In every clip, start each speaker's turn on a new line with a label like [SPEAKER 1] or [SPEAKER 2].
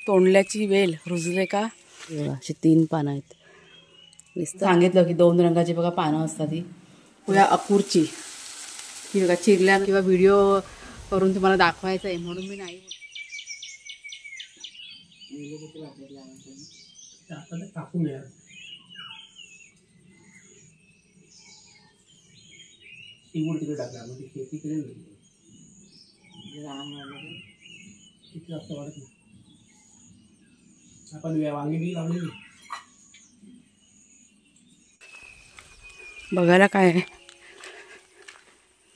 [SPEAKER 1] तोंडल्याची वेल रुजले का अशी 3 पानं आहेत. सांगितलं की 2 रंगाची बघा पानं असतात. ही या अकूरची ही बघा चिरल्या किंवा व्हिडिओ करून तुम्हाला दाखवायचं आहे म्हणून मी नाही
[SPEAKER 2] तिकडे टाकला म्हणजे शेती केली किती जास्त वाढत नाही. आपण वांगी बी लावलेली
[SPEAKER 1] बघायला काय आहे.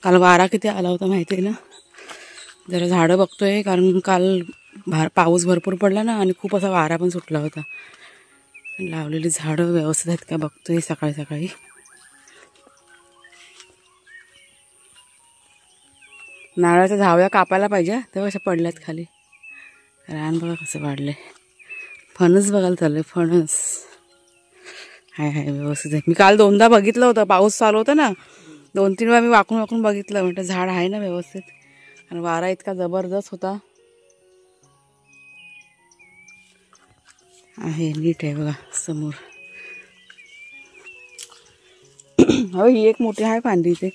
[SPEAKER 1] काल वारा किती आला होता माहिती आहे ना. जरा झाडं बघतोय कारण काल पाऊस भरपूर पडला ना आणि खूप असा वारा पण सुटला होता. लावलेली झाडं व्यवस्थित आहेत का बघतोय सकाळी सकाळी. नारळाच्या झावळ्या कापायला पाहिजे तेव्हा अशा पडल्यात खाली. रान बघा कसं वाढलंय. फणस बघायला चाललंय. फणस हाय व्यवस्थित आहे. मी काल 2दा बघितलं होतं. पाऊस चालू होता ना 2-3 वेळा मी वाकून वाकून बघितलं. म्हटलं झाड आहे ना व्यवस्थित. आणि वारा इतका जबरदस्त होता. आहे नीट आहे बघा समोर. हो ही एक मोठी आहे फांदी इथे.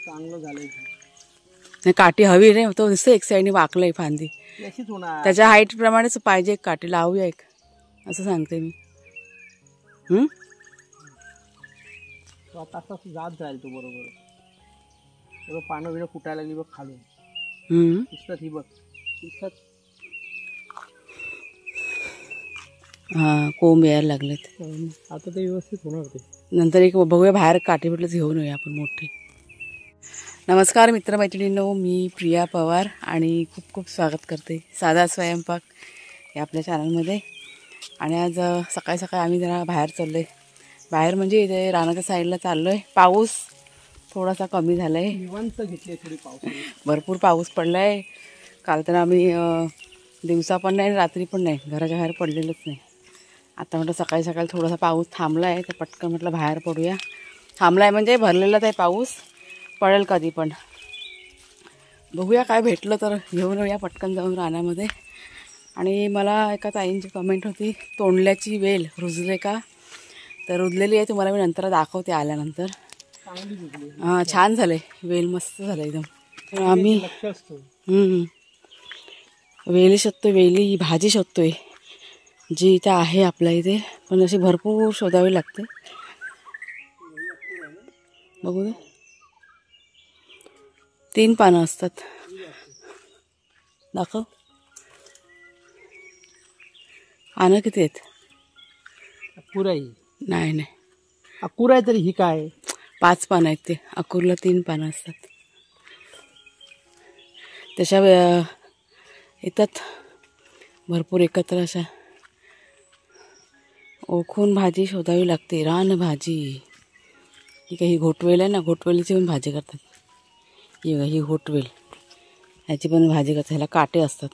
[SPEAKER 2] चांगलं झालंय.
[SPEAKER 1] काठी हवी रे. तो दिसतं एक साईडने वाकलंय फांदी. त्याच्या हाईट प्रमाणेच पाहिजे एक काठी. लावूया एक असं सांगते मी.
[SPEAKER 2] आता जात जाईल तो बरोबर. तेव्हा पानं बिणं फुटायला लागली बघ खालून. दिसतात ही बघ दिसतात.
[SPEAKER 1] हा कोंब यायला लागलेत.
[SPEAKER 2] आता ते व्यवस्थित होणार. ते
[SPEAKER 1] नंतर एक बघूया बाहेर काठी भेटलं घेऊन येऊया आपण मोठी. नमस्कार मित्रमैत्रिणींनो, मी प्रिया पवार आणि खूप खूप स्वागत करते साधा स्वयंपाक या आपल्या चॅनलमध्ये. आणि आज सकाळी सकाळी आम्ही जरा बाहेर चाललो आहे. बाहेर म्हणजे इथे रानाच्या साईडला चाललो आहे. पाऊस थोडासा कमी झाला आहे.
[SPEAKER 2] निवांत घेतली थोडी पाऊस.
[SPEAKER 1] भरपूर पाऊस पडला आहे. काल तर आम्ही दिवसा पण नाही रात्री पण नाही घराच्या बाहेर पडलेलंच नाही. आता म्हटलं सकाळी सकाळी थोडासा पाऊस थांबला आहे तर पटकन म्हटलं बाहेर पडूया. थांबला आहे म्हणजे भरलेलाच आहे पाऊस. पडेल कधी पण. बघूया काय भेटलं तर घेऊन येऊया पटकन जाऊन रानामध्ये. आणि मला एका ताईंची कमेंट होती तोंडल्याची वेल रुजले का. तर रुजलेली आहे. तुम्हाला मी नंतर दाखवते आल्यानंतर. हां छान झालं आहे. वेल मस्त झालं एकदम. तर आम्ही वेली शोधतोय. वेली ही भाजी शोधतोय जी इथं आहे आपल्या इथे. पण अशी भरपूर शोधावी लागते. बघू दे 3 पानं असतात. दाखव पानं किती आहेत.
[SPEAKER 2] अकूर आहे.
[SPEAKER 1] नाही
[SPEAKER 2] अकूर आहे तरी ही काय
[SPEAKER 1] 5 पानं आहेत. ते अकूरला 3 पानं असतात. तशा येतात भरपूर एकत्र अशा. ओळखून भाजी शोधावी लागते. रान भाजी ही काही घोटवेल आहे ना. घोटवेलीची पण भाजी करतात. ही घोटवेल ह्याची पण भाजी करतात. ह्याला काटे असतात.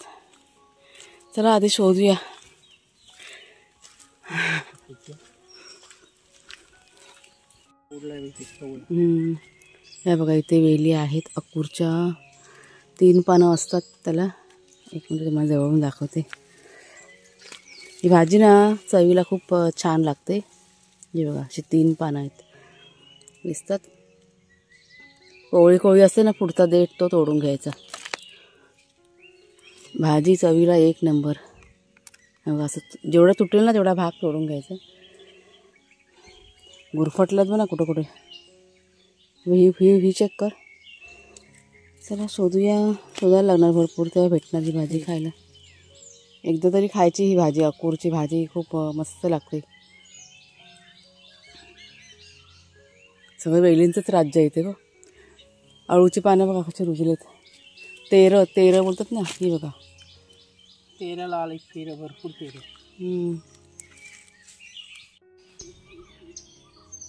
[SPEAKER 1] चला आधी शोधूया. हे बघा इथे वेली आहेत अकूरच्या. 3 पानं असतात त्याला. एक मिनिट तुम्हाला जवळून दाखवते. ही भाजी ना चवीला खूप छान लागते. हे बघा अशी 3 पानं आहेत दिसतात. कोवळी कोवळी असते ना पुढचा देठ तो तोडून घ्यायचा. भाजी चवीला 1 नंबर. असं जेवढं तुटेल ना तेवढा भाग तोडून घ्यायचा. गुरफटलाच बघ ना कुठं कुठे. ही चेक कर. चला शोधायला लागणार भरपूर तेव्हा भेटणार ही भाजी खायला. एकदा तरी खायची ही भाजी. अकूरची भाजी खूप मस्त लागते. सगळं वेलींचंच राज्य इथे बघ. अळूची पानं बघा कशी रुजलेत. तेरं बोलतात ना. ही बघा
[SPEAKER 2] 13 लाल 13 भरपूर 13.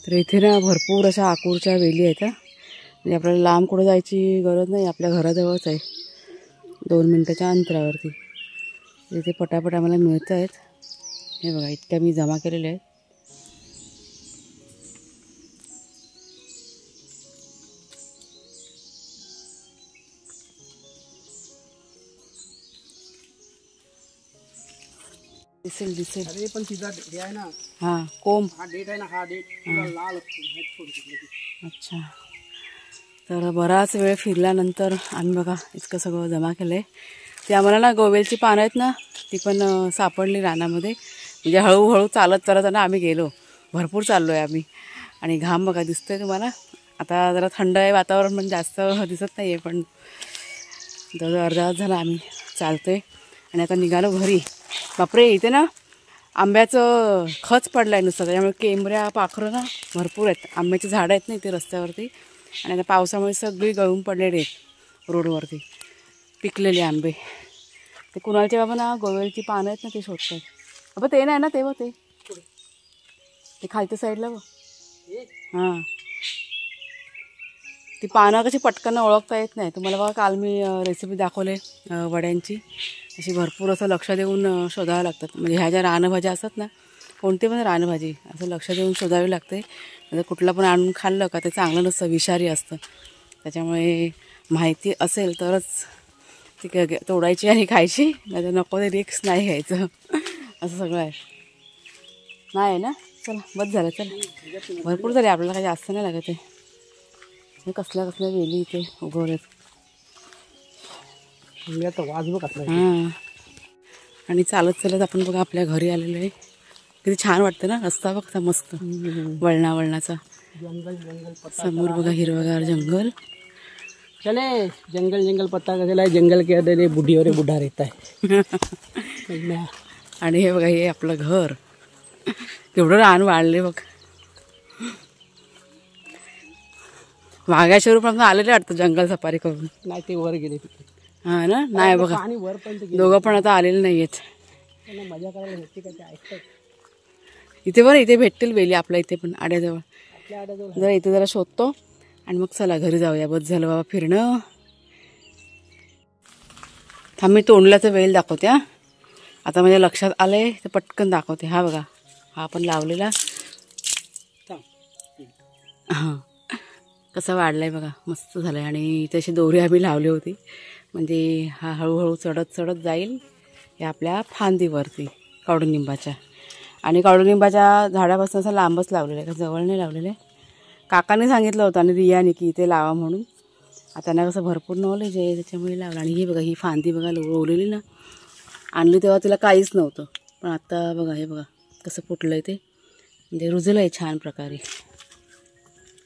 [SPEAKER 1] तर इथे ना भरपूर अशा अकूरच्या वेली आहेत. म्हणजे आपल्याला लांब कुठं जायची गरज नाही. आपल्या घराजवळच आहे 2 मिनटाच्या अंतरावरती. इथे पटापट आम्हाला मिळत आहेत. हे बघा इतक्या मी जमा केलेल्या आहेत. दिसेल दिसेल.
[SPEAKER 2] अरे पण तिचा हे आहे ना,
[SPEAKER 1] हां कोंब.
[SPEAKER 2] हा डेट आहे ना, हा डेट लाल असतो.
[SPEAKER 1] अच्छा. तर बराच वेळ फिरल्यानंतर आम्ही बघा इतकं सगळं जमा केलं आहे. ते आम्हाला ना गोवेलची पानं आहेत ना, ती पण सापडली रानामध्ये. म्हणजे हळूहळू चालत चालत ना आम्ही गेलो, भरपूर चाललो आहे आम्ही. आणि घाम बघा दिसतो आहे तुम्हाला. आता जरा थंड आहे वातावरण, पण जास्त दिसत नाही आहे, पण जवळजवळ अर्धा तास झाला आम्ही चालतो आहे. आणि आता निघालो घरी. बापरे, इथे ना आंब्याचं खच पडलं आहे नुसतं, त्याच्यामुळे केंबऱ्या पाखरं ना भरपूर आहेत. आंब्याची झाडं आहेत ना इथे रस्त्यावरती, आणि आता पावसामुळे सगळी गळून पडलेली आहेत रोडवरती पिकलेले आंबे. ते कुणालचे बाबा ना गोवेलची पानं आहेत ना ते शोधत आहेत. बाबा ते नाही ना, ते ते खालच्या साईडला बघ. हां, ती पानं कशी पटकन ओळखता येत नाही तुम्हाला. बघा काल मी रेसिपी दाखवले वड्यांची, अशी भरपूर असं लक्ष देऊन शोधावं लागतात. म्हणजे ह्या ज्या रानभाज्या असतात ना, कोणती पण रानभाजी असं लक्ष देऊन शोधावी लागते. म्हणजे कुठलं पण आणून खाल्लं का ते चांगलं नसतं, विषारी असतं. त्याच्यामुळे माहिती असेल तरच ती तोडायची आणि खायची, नाही तर नको ते रिस्क नाही घ्यायचं. असं सगळं आहे. नाही ना, चला बस झालं. चला भरपूर झाले, आपल्याला काही जास्त नाही लागत आहे. कसल्या वेली इथे उगवलेत.
[SPEAKER 2] वाज बघ.
[SPEAKER 1] हां, आणि चालत चालत आपण बघा आपल्या घरी आलेलो आहे. किती छान वाटतं ना, रस्ता बघता मस्त वळणाचा. समोर बघा हिरवगार जंगल.
[SPEAKER 2] चले जंगल जंगल पत्ता कशाला आहे, जंगल के अंदर बुढ़ी और बुढ़ा रहता है.
[SPEAKER 1] आणि हे बघा हे आपलं घर, केवढं रान वाढले बघ. वाघाशेवर पण आलेले वाटतं जंगल सफारी करून.
[SPEAKER 2] नाही ते वर गेले.
[SPEAKER 1] हां ना, नाही बघा
[SPEAKER 2] आणि वर पण
[SPEAKER 1] दोघं पण आता आलेले नाही आहेत.
[SPEAKER 2] मजा करायला भेटते का ते ऐकतात.
[SPEAKER 1] इथे बरं, इथे भेटतील वेली आपल्या इथे पण आड्याजवळ.
[SPEAKER 2] आपल्या आड्याजवळ
[SPEAKER 1] जरा इथे जरा शोधतो आणि मग चला घरी जाऊया. बस झालं बाबा फिरणं. थांब मी तोंडल्याचं वेल दाखवते. हां, आता माझ्या लक्षात आलं आहे तर पटकन दाखवते. हा बघा, हा आपण लावलेला. हां, कसा वाढला आहे बघा, मस्त झालं आहे. आणि इथे अशी दोरी आम्ही लावली होती, म्हणजे हा हळूहळू चढत चढत जाईल या आपल्या फांदीवरती कडुनिंबाच्या. आणि कडुनिंबाच्या झाडापासून असं लांबच लावलेलं आहे, का जवळ नाही लावलेलं आहे. काकाने सांगितलं होतं आणि रियाने की इथे लावा म्हणून. आता त्यांना कसं भरपूर नॉलेज आहे त्याच्यामुळे लावलं. आणि ही बघा ही फांदी बघा ओवलेली ना, आणली तेव्हा तिला काहीच नव्हतं, पण आता बघा हे बघा कसं फुटलं आहे ते, म्हणजे रुजलं आहे छान प्रकारे.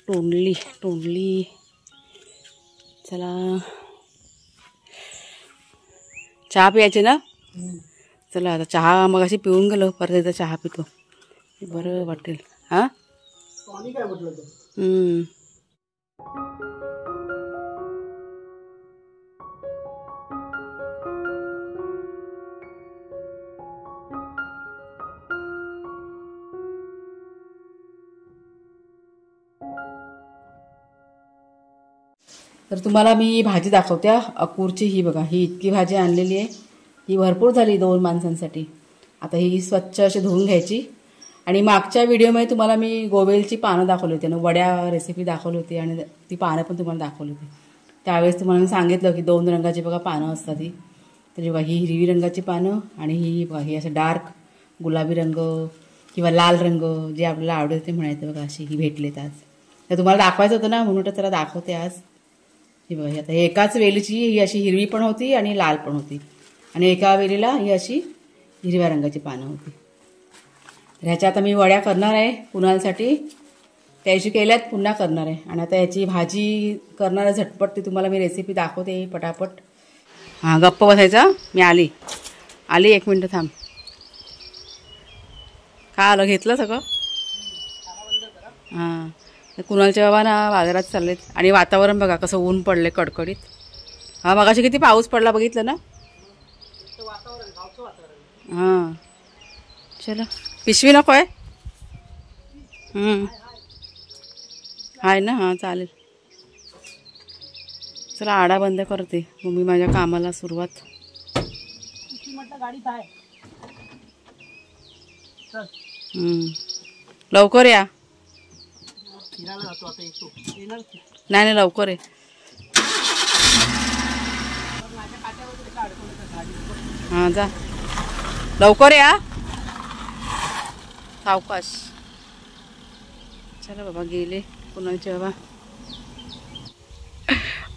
[SPEAKER 1] तोंडली. चला चहा प्यायचे ना. चला आता चहा मग अशी पिऊन गेलो, परत एकदा चहा पितो, बरं वाटेल. हां,
[SPEAKER 2] काय म्हटलं ते.
[SPEAKER 1] तर तुम्हाला मी भाजी दाखवते. अकूरची ही बघा, ही इतकी भाजी आणलेली आहे. ही भरपूर झाली 2 माणसांसाठी. आता ही स्वच्छ अशी धुवून घ्यायची. आणि मागच्या व्हिडिओमध्ये तुम्हाला मी गोवेलची पानं दाखवली होती ना, वड्या रेसिपी दाखवली होती, आणि ती पानं पण तुम्हाला दाखवली होती. त्यावेळेस तुम्हाला मी सांगितलं की 2 रंगाची बघा पानं असतात ही. तर जेव्हा ही हिरवी रंगाची पानं आणि ही बघा ही असं डार्क गुलाबी रंग किंवा लाल रंग जे आपल्याला आवडेल ते म्हणायचं बघा, अशी ही भेटलेत आज. तर तुम्हाला दाखवायचं होतं ना, म्हणून त्याला दाखवते आज. ही बघा, आता एकाच वेलीची ही अशी हिरवी पण होती आणि लाल पण होती, आणि एका वेलीला ही अशी हिरव्या रंगाची पानं होती. तर ह्याच्या आता मी वड्या करणार आहे कुणालसाठी. त्याची केल्यात, पुन्हा करणार आहे. आणि आता याची भाजी करणार आहे झटपट, ती तुम्हाला मी रेसिपी दाखवते पटापट. हां, गप्प बसायचं. मी आली 1 मिनटं थांब. काय आलं, घेतलं सगळं. हां, कुणालच्या बाबा ना बाजारात चाललेत. आणि वातावरण बघा कसं ऊन पडले कडकडीत. हा मगाशी किती पाऊस पडला बघितलं ना. हां, चला पिशवी नको आहे. आहे ना, हां चालेल. चला आडा बंद करते, मग मी माझ्या कामाला सुरुवात. लवकर या. नाही लवकर आहे. हां जा लवकर या. सावकाश. चला बाबा गेले कुणाचे बाबा.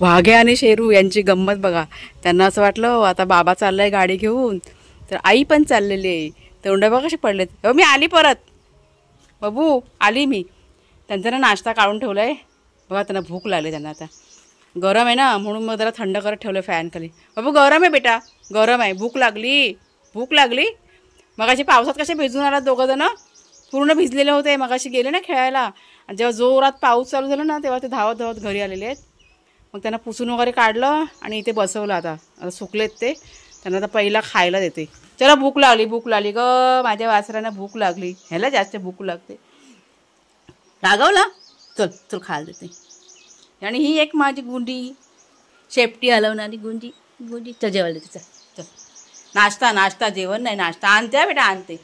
[SPEAKER 1] वाघे आणि शेरू यांची गंमत बघा. त्यांना असं वाटलं आता बाबा चाललाय गाडी घेऊन, तर आई पण चाललेली आहे. तोंड बघा कसे पडलेत. हो मी आली परत, बाबू आली मी. त्यांचा ना नाश्ता काढून ठेवला आहे बघा. त्यांना भूक लागली. त्यांना आता गरम आहे ना, म्हणून मग जरा थंड करत ठेवलं फॅन खाली. बाबू गरम आहे बेटा, गरम आहे. भूक लागली, भूक लागली. मगाशी पावसात कसे भिजून आला दोघं जण, पूर्ण भिजलेले होते. मगाशी गेले ना खेळायला, आणि जेव्हा जोरात पाऊस चालू झाला ना तेव्हा ते धावत धावत घरी आलेले आहेत. मग त्यांना पुसून वगैरे काढलं आणि इथे बसवलं. आता सुकलेत ते. त्यांना आता पहिला खायला देते. चला भूक लागली, भूक लागली ग माझ्या वासरांना, भूक लागली. ह्याला जास्त भूक लागते. रागवला, चल चल खायला देते. आणि ही एक माझी गुंडी, शेपटी हलवणारी गुंडी. गुंडी चल जेवायला देते. चल चल. नाश्ता नाश्ता, जेवण नाही, नाश्ता आणते बेटा आणते.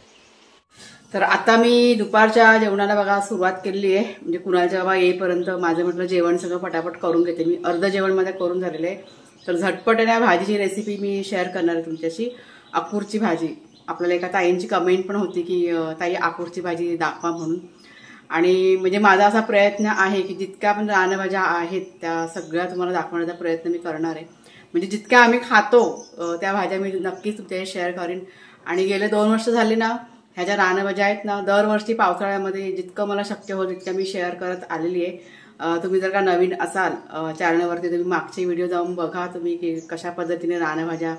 [SPEAKER 1] तर आता मी दुपारच्या जेवणाला बघा सुरुवात केलेली आहे. म्हणजे कुणाच्या बाबा येईपर्यंत माझं म्हटलं जेवण सगळं पटापट करून घेते मी. अर्ध जेवण माझं करून झालेलं आहे. तर झटपट या भाजीची रेसिपी मी शेअर करणार आहे तुमच्याशी. आकुरची भाजी. आपल्याला एका ताईंची कमेंट पण होती की ताई आकुरची भाजी दाखवा म्हणून. आणि म्हणजे माझा असा प्रयत्न आहे की जितक्या पण रानभाज्या आहेत त्या सगळ्या तुम्हाला दाखवण्याचा प्रयत्न मी करणार आहे. म्हणजे जितक्या आम्ही खातो त्या भाज्या मी नक्कीच तुमच्याशी शेअर करीन. आणि गेले 2 वर्ष झाले ना ह्या ज्या रानभाज्या आहेत ना, दरवर्षी पावसाळ्यामध्ये जितकं मला शक्य होतं तितक्या मी शेअर करत आलेली आहे. तुम्ही जर का नवीन असाल चॅनलवरती, तुम्ही मागचे व्हिडिओ जाऊन बघा तुम्ही की कशा पद्धतीने रानभाज्या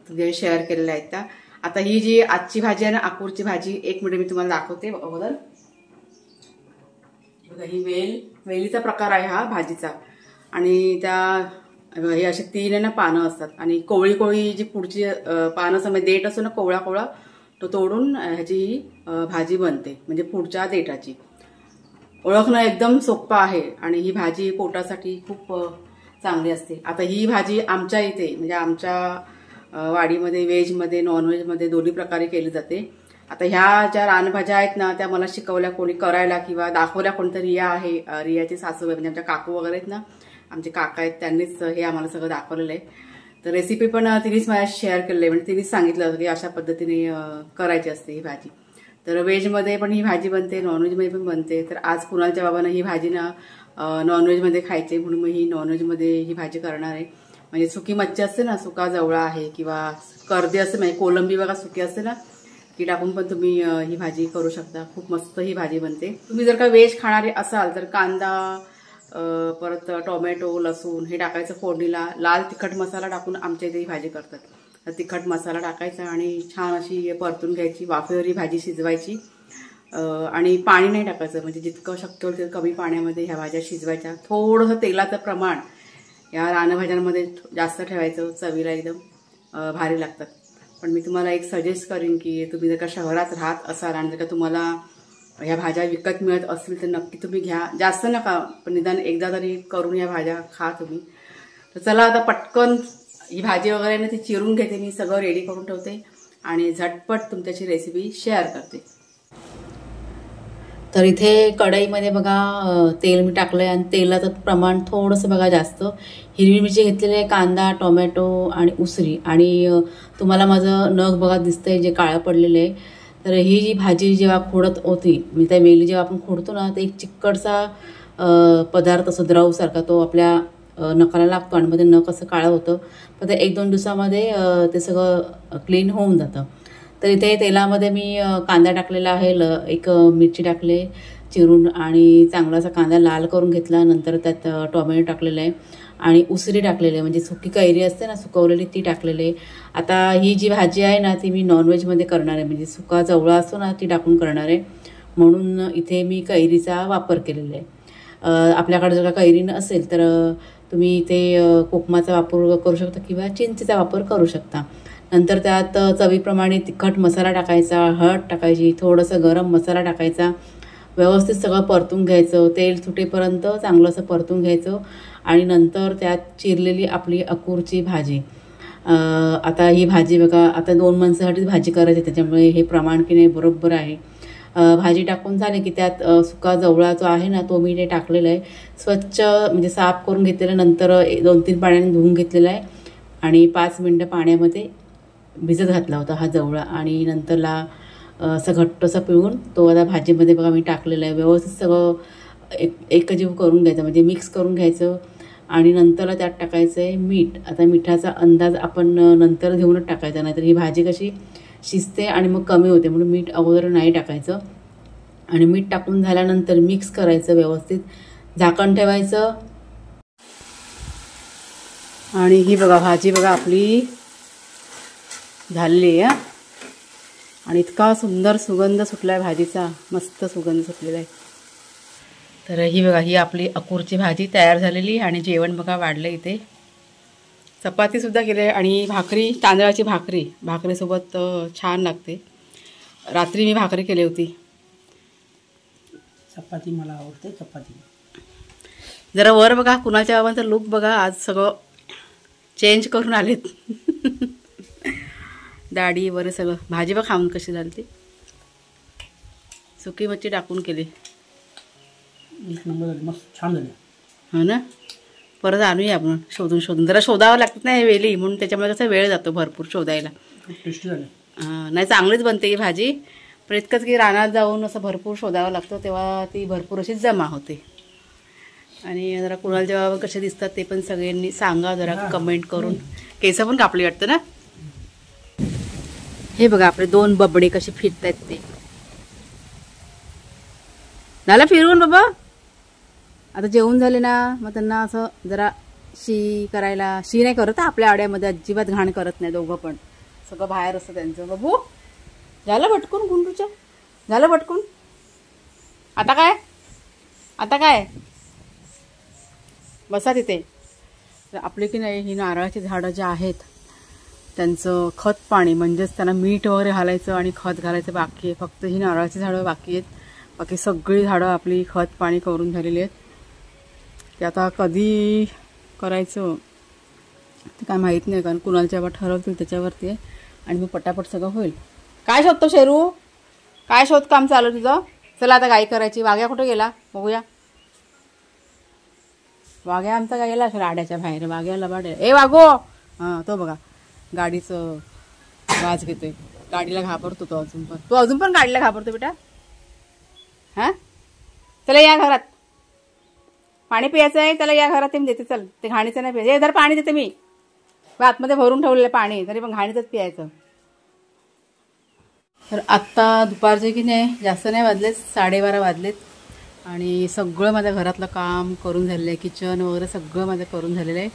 [SPEAKER 1] तुझे शेअर केलेल्या आहेत त्या. आता ही जी आजची भाजी आहे ना आकुरची भाजी, 1 मिनिट मी तुम्हाला दाखवते अगोदर. बघा ही वेलीचा प्रकार आहे हा भाजीचा. आणि त्या हे असे 3 आहे ना पानं असतात. आणि कोवळी कोवळी जी पुढची पानं असं देठ असतो ना कोवळा कोवळा, तो तोडून ह्याची ही भाजी बनते. म्हणजे पुढच्या देठाची ओळखणं एकदम सोपं आहे. आणि ही भाजी पोटासाठी खूप चांगली असते. आता ही भाजी आमच्या इथे म्हणजे आमच्या वाडीमध्ये व्हेजमध्ये नॉनव्हेजमध्ये दोन्ही प्रकारे केली जाते. आता ह्या ज्या रानभाज्या आहेत ना त्या मला शिकवल्या कोणी करायला किंवा दाखवल्या कोणतं. रिया आहे, रियाची सासूबाई म्हणजे आमच्या काकू वगैरे आहेत ना, आमचे काका आहेत, त्यांनीच हे आम्हाला सगळं दाखवलेलं आहे. तर रेसिपी पण तिनेच मला शेअर केलेली आहे. म्हणजे तिनेच सांगितलं होतं की अशा पद्धतीने करायची असते ही भाजी. तर व्हेजमध्ये पण ही भाजी बनते, नॉनव्हेजमध्ये पण बनते. तर आज कुणालच्या बाबांना ही भाजी ना नॉनव्हेजमध्ये खायची म्हणून मग ही नॉनव्हेजमध्ये ही भाजी करणार आहे. म्हणजे सुकी मच्छी असते ना, सुका जवळा आहे किंवा कर्दी असते, म्हणजे कोलंबी बघा सुकी असते ना, ती टाकून पण तुम्ही ही भाजी करू शकता. खूप मस्त ही भाजी बनते. तुम्ही जर का व्हेज खाणारे असाल तर कांदा परत टोमॅटो लसूण हे टाकायचं फोडणीला. लाल तिखट मसाला टाकून आमच्या इथे ही भाजी करतात. तर तिखट मसाला टाकायचा आणि छान अशी परतून घ्यायची. वाफेवर ही भाजी शिजवायची. आणि पाणी नाही टाकायचं. म्हणजे जितकं शक्य होईल तितकं कमी पाण्यामध्ये ह्या भाज्या शिजवायच्या. थोडंसं तेलाचं प्रमाण या रानभाज्यांमध्ये जास्त ठेवायचं. चवीला एकदम भारी लागतात. पण मी तुम्हाला एक सजेस्ट करीन की तुम्ही जर का शहरात राहत असाल आणि जर का तुम्हाला ह्या भाज्या विकत मिळत असतील तर नक्की तुम्ही घ्या. जास्त नका पण निदान एकदा तरी करून या भाज्या खा तुम्ही. तर चला आता पटकन ही भाजी वगैरे ना ती चिरून घेते मी, सगळं रेडी करून ठेवते आणि झटपट तुमच्याशी रेसिपी शेअर करते. तर इथे कढईमध्ये बघा तेल मी टाकलंय आणि तेलाचं प्रमाण थोडंसं बघा जास्त. हिरवी मिरची घेतलेली आहे, कांदा टोमॅटो आणि उसरी. आणि तुम्हाला माझं नख बघा दिसतंय जे काळं पडलेलं आहे. तर ही जी भाजी जेव्हा खोडत होती म्हणजे त्या वेली जेव्हा आपण खोडतो ना तर एक चिकटसा पदार्थ असं द्रवसारखा तो आपल्या नखाला लागतो आणि मध्ये नख असं काळं होतं. पण ते 1-2 दिवसामध्ये ते सगळं क्लीन होऊन जातं. तर इथे तेलामध्ये मी कांदा टाकलेला आहे, एक मिरची टाकले चिरून आणि चांगला असा कांदा लाल करून घेतला. नंतर त्यात टोमॅटो टाकलेलं आहे आणि उसरी टाकलेली आहे, म्हणजे सुकी कैरी असते ना सुकवलेली ती टाकलेली आहे. आता ही जी भाजी आहे ना ती मी नॉनव्हेजमध्ये करणार आहे. म्हणजे सुका जवळा असतो ना ती टाकून करणार आहे. म्हणून इथे मी कैरीचा वापर केलेला आहे. आपल्याकडे जर का कैरी नसेल तर तुम्ही इथे कोकमाचा वापर करू शकता किंवा चिंचेचा वापर करू शकता. नंतर त्यात चवीप्रमाणे तिखट मसाला टाकायचा, हळद टाकायची, थोडंसं गरम मसाला टाकायचा. व्यवस्थित सगळं परतून घ्यायचं. तेल सुटेपर्यंत चांगलं असं परतून घ्यायचं. आणि नंतर त्यात चिरलेली आपली अकुरची भाजी. आता ही भाजी बघा, आता 2 माणसासाठीच भाजी करायची त्याच्यामुळे हे प्रमाण की नाही बरोबर आहे. भाजी टाकून झाली की त्यात सुका जवळा जो आहे ना तो मी ते टाकलेला आहे. स्वच्छ म्हणजे साफ करून घेतलेलं, नंतर 2-3 पाण्याने धुवून घेतलेला आहे आणि 5 मिनटं पाण्यामध्ये भिजत घातला होता हा जवळा. आणि नंतरला असं घट्टसं पिळून तो आता भाजीमध्ये बघा मी टाकलेला आहे. व्यवस्थित सगळं एकजीव करून घ्यायचं, म्हणजे मिक्स करून घ्यायचं आणि नंतरला त्यात टाकायचं आहे मीठ. आता मिठाचा अंदाज आपण नंतर घेऊनच टाकायचा, नाहीतर ही भाजी कशी शिजते आणि मग कमी होते, म्हणून मीठ अगोदर नाही टाकायचं. आणि मीठ टाकून झाल्यानंतर मिक्स करायचं व्यवस्थित, झाकण ठेवायचं. आणि ही बघा भाजी बघा आपली झालेली आहे. आणि इतका सुंदर सुगंध सुटला आहे भाजीचा, मस्त सुगंध सुटलेला आहे. तर ही बघा ही आपली अकूरची भाजी तयार झालेली. आणि जेवण बघा वाढलं इथे, चपातीसुद्धा केली आहे आणि भाकरी, तांदळाची भाकरीसोबत छान लागते. रात्री मी भाकरी केली होती.
[SPEAKER 2] चपाती मला आवडते, चपाती.
[SPEAKER 1] जरा वर बघा कुणाच्या बाबांचा लुक बघा, आज सगळं चेंज करून आलेत. दाढी वगैरे सगळं. भाजी बघ खाऊन कशी झाली ती, सुकी मच्छी टाकून केली.
[SPEAKER 2] एक नंबर झाली, मस्त छान झाली.
[SPEAKER 1] हो ना, परत आणूया आपण शोधून. जरा शोधावं लागतं ना हे वेली, म्हणून त्याच्यामुळे कसं वेळ जातो भरपूर शोधायला.
[SPEAKER 2] टेस्टी झाली.
[SPEAKER 1] नाही चांगलीच बनते ही भाजी, पण इतकंच की रानात जाऊन असं भरपूर शोधावं लागतं, तेव्हा ती भरपूर अशी जमा होते. आणि जरा कुणाला बाबा कसे दिसतात ते पण सगळ्यांनी सांगा जरा कमेंट करून. केस पण कापली वाटतं ना. हे बघा आपले 2 बबडे कसे फिरत आहेत ते. झालं फिरून बाबा, आता जेवून झाले ना, मग त्यांना असं जरा शी करायला. शी नाही करत आपल्या आड्यामध्ये, अजिबात घाण करत नाही दोघं पण, सगळं बाहेर असतं त्यांचं. बाबू झालं भटकून, गुंडूच्या झालं भटकून. आता काय बसा तिथे. तर आपले की नाही ही नारळाची झाडं जे आहेत त्यांचं खत पाणी, म्हणजेच त्यांना मीठ वगैरे घालायचं आणि खत घालायचं बाकी आहे. फक्त ही नारळाची झाडं बाकी आहेत, बाकी सगळी झाडं आपली खत पाणी करून झालेली आहेत. ते आता कधी करायचं ते काय माहीत नाही, कारण कुणालच्या बाबा ठरवतील त्याच्यावरती आहे. आणि मग पटापट सगळं होईल. काय शोधतो शेरू, काय शोध काम चालू तुझं? चला आता गाई करायची. वाघ्या कुठे गेला बघूया. वाघ्या आमचा काय गेला असेल आड्याच्या बाहेर. वाघ्याला बाड्या ए वाघो. हां तो बघा गाडीचं वाज घेतोय, गाडीला घाबरतो तो अजून पण. तो अजून पण गाडीला घाबरतो बेटा. हां चला या घरात, पाणी प्यायचं आहे त्याला, या घरात ते देते. चल ते घाणीचं नाही प्यायचं. जर पाणी देते मी, आतमध्ये भरून ठेवलेलं पाणी, तरी पण घाणीतच प्यायचं. तर आत्ता दुपारचे की नाही जास्त नाही वाजलेत, 12:30 वाजलेत. आणि सगळं माझ्या घरातलं काम करून झालेलं आहे, किचन वगैरे सगळं माझं करून झालेलं आहे.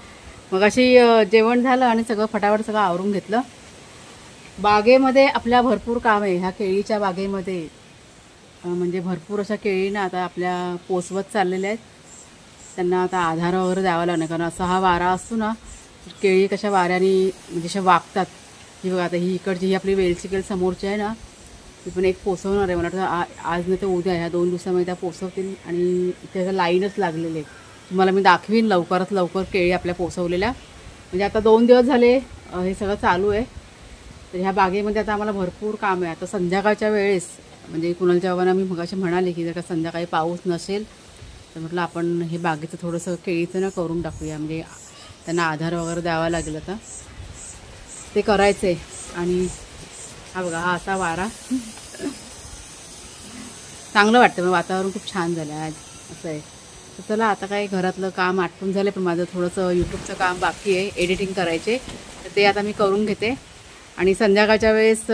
[SPEAKER 1] मग अशी जेवण झालं आणि सगळं फटाफट सगळं आवरून घेतलं. बागेमध्ये आपल्या भरपूर काम आहे. ह्या केळीच्या बागेमध्ये म्हणजे भरपूर अशा केळी ना आता आपल्या पोसवत चाललेल्या आहेत. त्यांना आता आधार वगैरे द्यावा लागणार, कारण असा हा वारा असतो ना, केळी कशा वाऱ्याने म्हणजे अशा वागतात. ही बघा आता ही इकडची ही आपली वेलची केळी समोरची आहे ना, ती पण एक पोसवणार आहे. मला वाटतं आज नाही तर उद्या, ह्या 2 दिवसामध्ये त्या पोसवतील. आणि त्याच्या लाईनच लागलेले आहे. तुम्हाला मी दाखवीन लवकरात लवकर केळी आपल्या पोसवलेल्या. म्हणजे आता 2 दिवस झाले हे सगळं चालू आहे. तर ह्या बागेमध्ये आता आम्हाला भरपूर काम आहे. आता संध्याकाळच्या वेळेस म्हणजे कुणालच्या बाबांना मी मगाशी म्हणाले की जर का संध्याकाळी पाऊस नसेल तर म्हटलं आपण हे बागेचं थोडंसं केळीचं ना करून टाकूया, म्हणजे त्यांना आधार वगैरे द्यावा लागेल. आता ते करायचं आहे. आणि हा बघा हा असा वारा चांगलं वाटतं, मग वातावरण खूप छान झालं आज असं आहे. तर चला आता काय घरातलं काम आटपून झालं, पण माझं थोडंसं यूट्यूबचं काम बाकी आहे, एडिटिंग करायचे, तर ते आता मी करून घेते. आणि संध्याकाळच्या वेळेस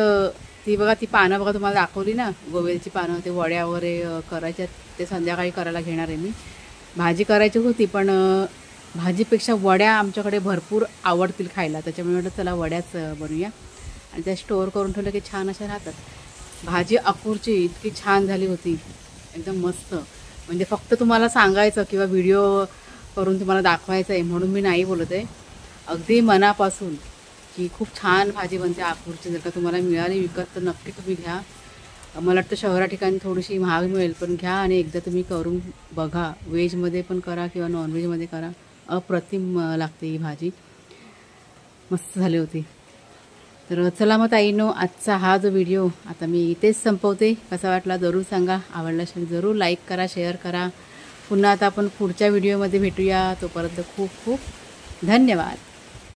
[SPEAKER 1] ती बघा ती पानं बघा तुम्हाला दाखवली ना, गोवेलची पानं, ते वड्या वगैरे करायच्या, ते संध्याकाळी करायला घेणार आहे मी. भाजी करायची होती पण भाजीपेक्षा वड्या आमच्याकडे भरपूर आवडतील खायला, त्याच्यामुळे म्हटलं चला वड्याच बनवूया. आणि त्या स्टोअर करून ठेवलं की छान अशा राहतात. भाजी अकूरची इतकी छान झाली होती, एकदम मस्त. म्हणजे फक्त तुम्हाला सांगायचं किंवा व्हिडिओ करून तुम्हाला दाखवायचं आहे म्हणून मी नाही बोलत आहे, अगदी मनापासून की खूप छान भाजी बनते अकूरची. जर का तुम्हाला मिळाली विकत तर नक्की तुम्ही घ्या. मला वाटतं शहरा ठिकाणी थोडीशी महाग मिळेल, पण घ्या आणि एकदा तुम्ही करून बघा. व्हेजमध्ये पण करा किंवा नॉनव्हेजमध्ये करा, अप्रतिम लागते ही भाजी, मस्त झाली होती. तर चला मग ताईनो, आजचा हा जो व्हिडिओ आता मी इथेच संपवते. कसा वाटला जरूर सांगा, आवडला असेल जरूर लाईक करा, शेअर करा. पुन्हा आता आपण पुढच्या व्हिडिओमध्ये भेटूया. तोपर्यंत खूप खूप धन्यवाद.